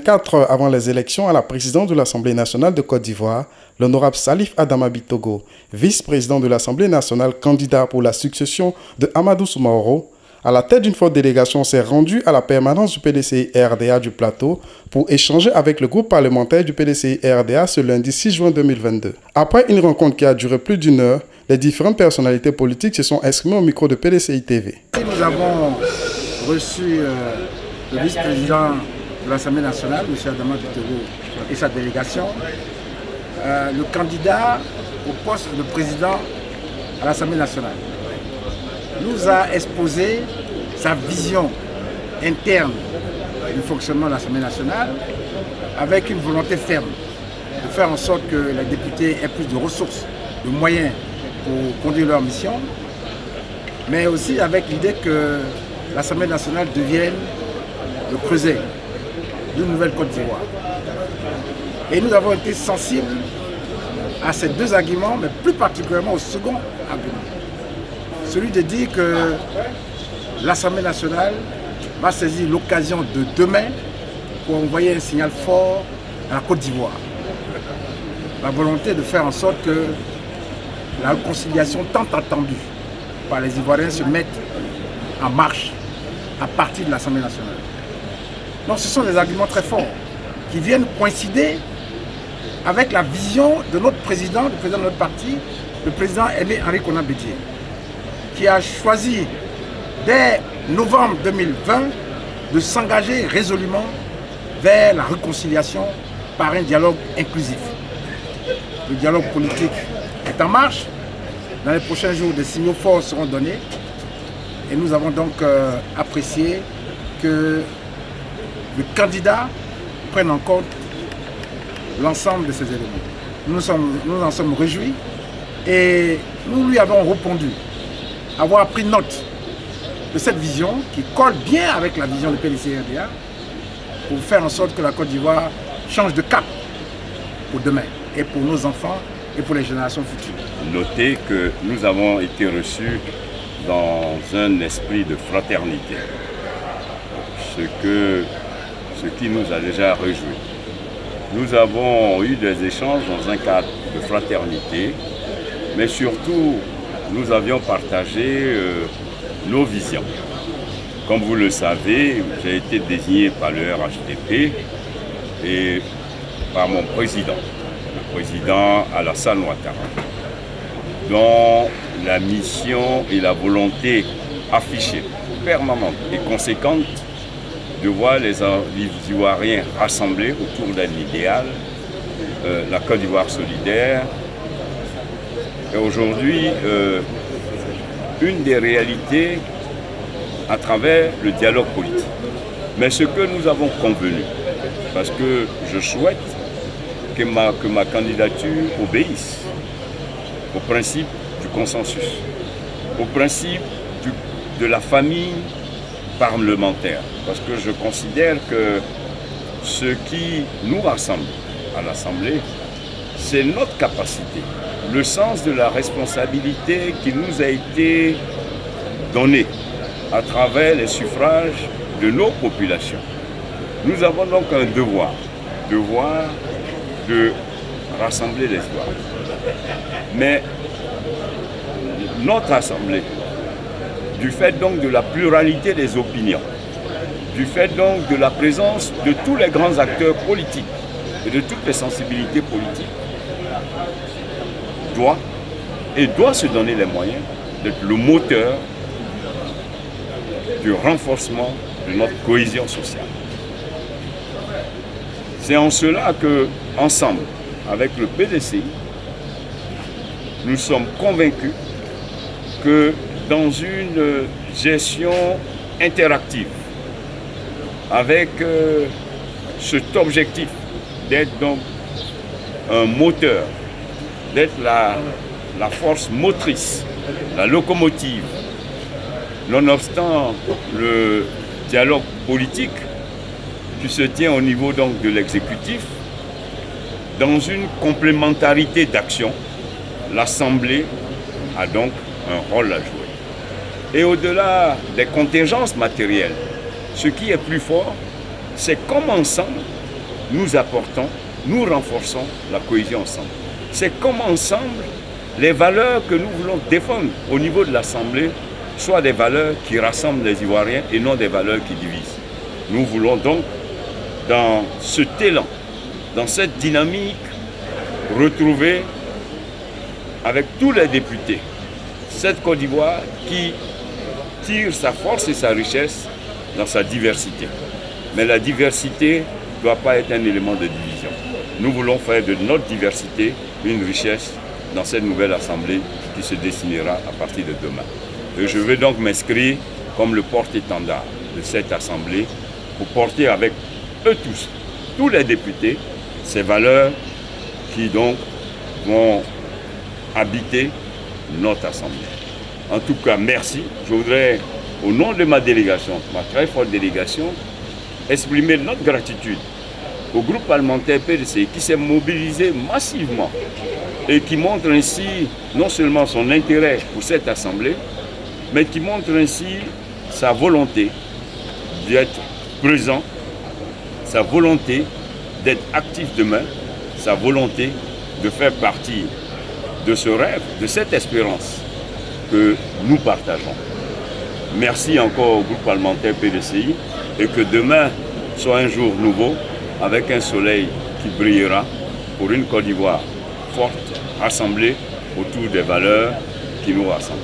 24 heures avant les élections à la présidence de l'Assemblée nationale de Côte d'Ivoire, l'honorable Salif Adama Bitogo, vice-président de l'Assemblée nationale candidat pour la succession de Amadou Soumaoro, à la tête d'une forte délégation, s'est rendu à la permanence du PDCI-RDA du Plateau pour échanger avec le groupe parlementaire du PDCI-RDA ce lundi 6 juin 2022. Après une rencontre qui a duré plus d'une heure, les différentes personnalités politiques se sont exprimées au micro de PDCI TV. Nous avons reçu le vice-président de l'Assemblée nationale, M. Adama Bitogo, et sa délégation, le candidat au poste de président à l'Assemblée nationale. Nous a exposé sa vision interne du fonctionnement de l'Assemblée nationale avec une volonté ferme de faire en sorte que les députés aient plus de ressources, de moyens pour conduire leur mission, mais aussi avec l'idée que l'Assemblée nationale devienne le creuset d'une nouvelle Côte d'Ivoire. Et nous avons été sensibles à ces deux arguments, mais plus particulièrement au second argument. Celui de dire que l'Assemblée nationale va saisir l'occasion de demain pour envoyer un signal fort à la Côte d'Ivoire. La volonté de faire en sorte que la réconciliation tant attendue par les Ivoiriens se mette en marche à partir de l'Assemblée nationale. Donc ce sont des arguments très forts qui viennent coïncider avec la vision de notre président, du président de notre parti, le président Aimé Henri Konan Bédié, qui a choisi dès novembre 2020 de s'engager résolument vers la réconciliation par un dialogue inclusif. Le dialogue politique est en marche. Dans les prochains jours, des signaux forts seront donnés. Et nous avons donc apprécié que le candidat prenne en compte l'ensemble de ces éléments. Nous en sommes réjouis et nous lui avons répondu avoir pris note de cette vision qui colle bien avec la vision du PDCI-RDA pour faire en sorte que la Côte d'Ivoire change de cap pour demain et pour nos enfants et pour les générations futures. Notez que nous avons été reçus dans un esprit de fraternité, ce qui nous a déjà réjouis. Nous avons eu des échanges dans un cadre de fraternité, mais surtout nous avions partagé nos visions. Comme vous le savez, j'ai été désigné par le RHDP et par mon président, le président Alassane Ouattara, dont la mission et la volonté affichée, permanente et conséquente de voir les Ivoiriens rassemblés autour d'un idéal, la Côte d'Ivoire solidaire. Et aujourd'hui, une des réalités à travers le dialogue politique. Mais ce que nous avons convenu, parce que je souhaite que ma candidature obéisse au principe du consensus, au principe de la famille parlementaire, parce que je considère que ce qui nous rassemble à l'Assemblée, c'est notre capacité, le sens de la responsabilité qui nous a été donnée à travers les suffrages de nos populations. Nous avons donc un devoir de rassembler les Ivoiriens. Mais notre Assemblée, du fait donc de la pluralité des opinions, du fait donc de la présence de tous les grands acteurs politiques et de toutes les sensibilités politiques, doit se donner les moyens d'être le moteur du renforcement de notre cohésion sociale. C'est en cela que, ensemble, avec le PDCI, nous sommes convaincus que dans une gestion interactive, avec cet objectif d'être donc un moteur, d'être la force motrice, la locomotive, nonobstant le dialogue politique qui se tient au niveau donc de l'exécutif, dans une complémentarité d'action, l'Assemblée a donc un rôle à jouer. Et au-delà des contingences matérielles, ce qui est plus fort, c'est comme ensemble nous apportons, nous renforçons la cohésion ensemble. C'est comme ensemble, les valeurs que nous voulons défendre au niveau de l'Assemblée soient des valeurs qui rassemblent les Ivoiriens et non des valeurs qui divisent. Nous voulons donc, dans cet élan, dans cette dynamique, retrouver avec tous les députés cette Côte d'Ivoire qui tire sa force et sa richesse dans sa diversité. Mais la diversité ne doit pas être un élément de division. Nous voulons faire de notre diversité une richesse dans cette nouvelle assemblée qui se dessinera à partir de demain. Et je veux donc m'inscrire comme le porte-étendard de cette assemblée pour porter avec eux tous les députés, ces valeurs qui donc vont habiter notre assemblée. En tout cas, merci. Je voudrais, au nom de ma délégation, ma très forte délégation, exprimer notre gratitude au groupe parlementaire PDC qui s'est mobilisé massivement et qui montre ainsi non seulement son intérêt pour cette assemblée, mais qui montre ainsi sa volonté d'être présent, sa volonté d'être actif demain, sa volonté de faire partie de ce rêve, de cette espérance que nous partageons. Merci encore au groupe parlementaire PDCI et que demain soit un jour nouveau avec un soleil qui brillera pour une Côte d'Ivoire forte, rassemblée autour des valeurs qui nous rassemblent.